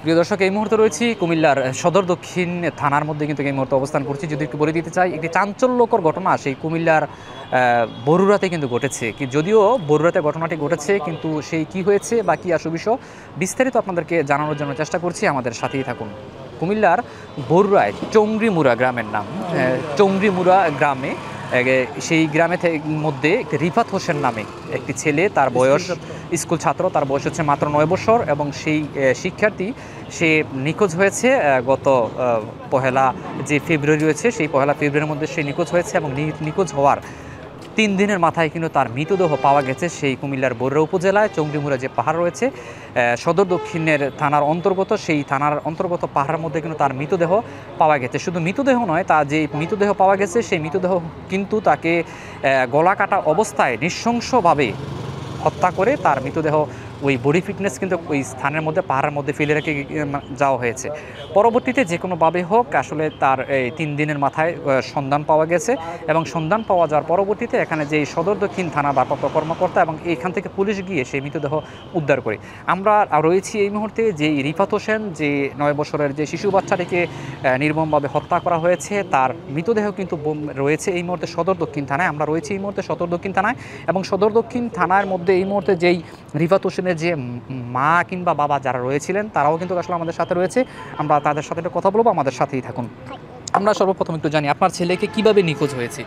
প্রিয় দর্শক, এই মুহূর্তে রয়েছি কুমিল্লার সদর দক্ষিণ থানার মধ্যে, কিন্তু এই মুহূর্তে অবস্থান করছি। যদি একটু বলে দিতে চাই, একটি চাঞ্চল্যকর ঘটনা সেই কুমিল্লার বরুড়াতে কিন্তু ঘটেছে। যদিও বরুড়াতে ঘটনাটি ঘটেছে, কিন্তু সেই কি হয়েছে বা কী আসল বিষয় বিস্তারিত আপনাদেরকে জানানোর জন্য চেষ্টা করছি। আমাদের সাথেই থাকুন। কুমিল্লার বরুড়ায় চৌংরিমুড়া গ্রামের নাম, চৌংরিমুড়া গ্রামে সেই গ্রামে মধ্যে রিফাত হোসেন নামে একটি ছেলে, তার বয়স স্কুল ছাত্র, তার বয়স হচ্ছে মাত্র 9 বছর, এবং সেই শিক্ষার্থী সে নিখোঁজ হয়েছে গত পহেলা যে ফেব্রুয়ারি রয়েছে, সেই পহেলা ফেব্রুয়ারির মধ্যে সে নিখোঁজ হয়েছে। এবং নিখোঁজ হওয়ার 3 দিনের মাথায় কিন্তু তার মৃতদেহ পাওয়া গেছে সেই কুমিল্লার বরুড়া উপজেলায় চৌংরিমুড়া যে পাহাড় রয়েছে সদর দক্ষিণের থানার অন্তর্গত, সেই থানার অন্তর্গত পাহাড়ের মধ্যে কিন্তু তার মৃতদেহ পাওয়া গেছে। শুধু মৃতদেহ নয়, তার যে মৃতদেহ পাওয়া গেছে সেই মৃতদেহ কিন্তু তাকে গলা কাটা অবস্থায় নৃশংসভাবে হত্যা করে তার মৃতদেহ ওই বডি ফিটনেস কিন্তু ওই স্থানের মধ্যে পাহাড়ের মধ্যে ফেলে রেখে যাওয়া হয়েছে। পরবর্তীতে যে কোনোভাবে হোক আসলে তার এই 3 দিনের মাথায় সন্ধান পাওয়া গেছে, এবং সন্ধান পাওয়া যাওয়ার পরবর্তীতে এখানে যে সদর দক্ষিণ থানা ভারপ্রাপ্ত কর্মকর্তা এবং এখান থেকে পুলিশ গিয়ে সেই মৃতদেহ উদ্ধার করে। আমরা রয়েছি এই মুহূর্তে যে রিফাত হোসেন, যে 9 বছরের যে শিশু বাচ্চাটিকে নির্মমভাবে হত্যা করা হয়েছে, তার মৃতদেহ কিন্তু রয়েছে এই মুহূর্তে সদর দক্ষিণ থানায়। আমরা রয়েছি এই মুহূর্তে সদর দক্ষিণ থানায়, এবং সদর দক্ষিণ থানার মধ্যে এই মুহূর্তে যেই রিফাত হোসেনের যে মা কিংবা বাবা যারা রয়েছিলেন তারাও কিন্তু আসলে আমাদের সাথে রয়েছে। আমরা তাদের সাথে কথা বলবো, আমাদের সাথেই থাকুন। আমরা সর্বপ্রথম একটু জানি আপনার ছেলেকে কিভাবে নিখোঁজ হয়েছে।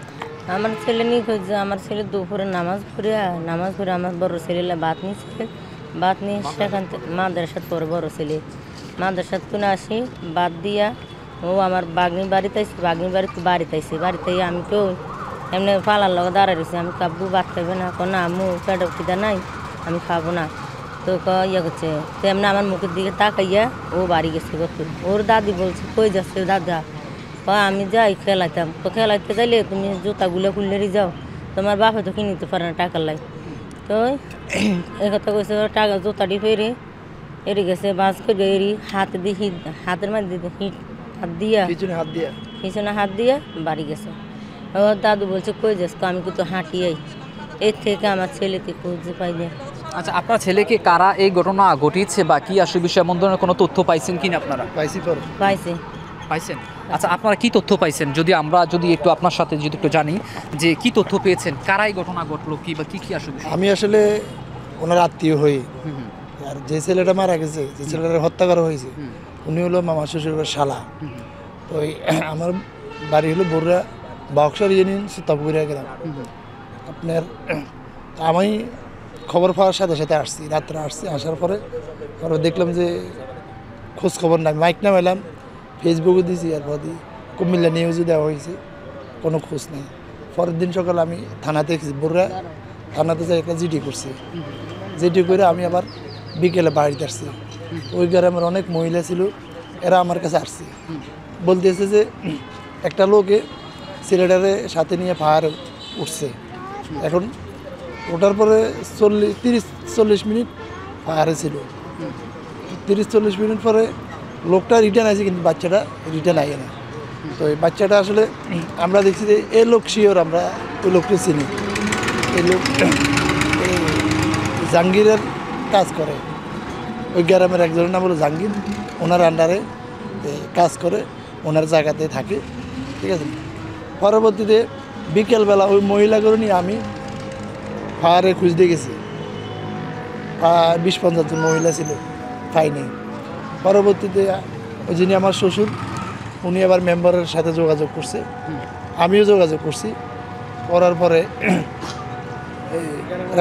আমার ছেলে নিখোঁজ, আমার ছেলে দুপুরে নামাজ পড়ে আমার বড় ছেলে ভাত নিচ্ছে, ভাত নিয়ে সেখান থেকে মাদ্রাসাত পরে বড় ছেলে মাদ্রাসাত কোনে আসি বাদ দিয়া ও আমার বাগনি বাড়িতে আইসি, বাড়িতে আমি কেউ এমনি পালার লগে দাঁড়াই রয়েছি। আমি কাব্বু ভাত খাইবে না, না আমু পেটের খিদা নাই, আমি খাবো না। তো ইয়ে করছে, তো এমনি আমার মুখের দিকে তাকাইয়া ও বাড়ি গেছে। ওর দাদি বলছে কই যাচ্ছে দাদা, আমি যাই খেলাইতাম। তো খেলাইতে যাইলে তুমি জুতাগুলো খুললেরই যাও, তোমার বাপে তো কিনতে পারে না টাকার লাই। তো এই কথা কইছে, টাকা জুতাটি ফেরে এড়ে গেছে, বাস করে এড়ি হাতে দিয়ে হাতের মধ্যে হাত দিয়া পিছনে হাত দিয়া বাড়ি গেছে। ও দাদু বলছে কই যাস, তো আমি কিন্তু হাঁটি আই। এর থেকে আমার ছেলেকে খুঁজে পাই না। আচ্ছা, আপনার ছেলেকে কারা এই ঘটনা ঘটিয়েছে বা কি আসলে বিষয় এমন ধরনের কোনো তথ্য পাইছেন কিনা আপনারা? পাইছেন। আচ্ছা, আপনারা কি তথ্য পাইছেন যদি একটু আপনার সাথে যদি একটু জানি যে কি তথ্য পেয়েছেন, কারাই ঘটনা ঘটলো, কি বা কি আসলে? আমি আসলে ওনার আত্মীয় হই, আর যে ছেলেটা মারা গেছে, যে ছেলেটা হত্যা করা হয়েছে, উনি হলো মামা শ্বশুরের শালা। তো আমার বাড়ি হলো বরুড়া বাক্সার ইউনিয়ন সুতাপুরিয়া গ্রাম। আপনার আমি খবর পাওয়ার সাথে সাথে আসছি, রাত্রে আসছি। আসার পরে দেখলাম যে খোঁজ খবর নাই, মাইক নামাইলাম, ফেসবুকে দিয়েছি, এরপর কুমিল্লা নিউজে দেওয়া হয়েছে, কোনো খোঁজ নেই। পরের দিন সকালে আমি থানাতে গেছি, বরুড়া থানাতে যাই একটা জিডি করছি। জিডি করে আমি আবার বিকেলে বাড়িতে আসছি। ওই গ্রামের অনেক মহিলা ছিল, এরা আমার কাছে আসছে, বলতেছে যে একটা লোকে ছেলেটারে সাথে নিয়ে পাহাড়ে উঠছে। এখন ওঠার পরে 30-40 মিনিট পাহাড়ে ছিল। 30-40 মিনিট পরে লোকটা রিটার্ন আসে, কিন্তু বাচ্চাটা রিটার্ন আগে না। তো এই বাচ্চাটা আসলে আমরা দেখছি যে এই লোক শিওর, আমরা ওই লোককে চিনি। এই লোক জাহাঙ্গীরের কাজ করে, ওই গ্রামের একজনের নাম হলো জাহাঙ্গীর, ওনার আন্ডারে কাজ করে, ওনার জায়গাতে থাকে, ঠিক আছে। পরবর্তীতে বিকেলবেলা ওই মহিলাগুলো নিয়ে আমি পাহাড়ে খুঁজতে গেছি। 20-50 জন মহিলা ছিল, পাইনি। পরবর্তীতে ওই যিনি আমার শ্বশুর, উনি আবার মেম্বারের সাথে যোগাযোগ করছে, আমিও যোগাযোগ করছি। করার পরে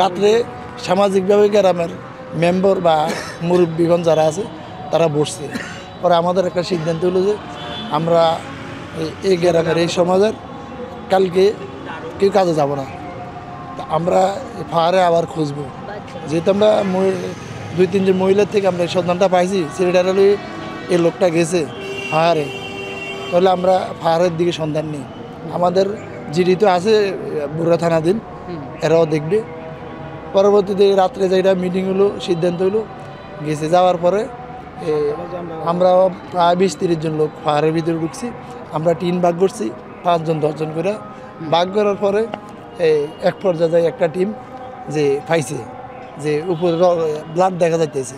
রাত্রে সামাজিকভাবে গ্রামের মেম্বার বা মুরব্বীগণ যারা আছে তারা বসছে। পরে আমাদের একটা সিদ্ধান্ত হলো যে আমরা এই গ্রামের এই সমাজের কালকে কেউ কাজে যাব না, আমরা পাহাড়ে আবার খুঁজবো। যেহেতু আমরা 2-3 জন মহিলার থেকে আমরা এই সন্ধানটা পাইছি, ছেলেটার এই লোকটা গেছে পাহাড়ে, তাহলে আমরা পাহাড়ের দিকে সন্ধান নিই। আমাদের জিডি তো আছে বরুড়া থানাধীন, এরাও দেখবে। পরবর্তীতে রাত্রে যেটা মিটিং হলো, সিদ্ধান্ত হলো, গেছে। যাওয়ার পরে আমরা প্রায় 20-30 জন লোক পাহাড়ের ভিতরে ঢুকছি। আমরা টিম ভাগ করছি, 5 জন 10 জন করে ভাগ করার পরে এক পর্যায়ে একটা টিম যে পাইছে যে উপরে ব্লাড দেখা যাইতেছে,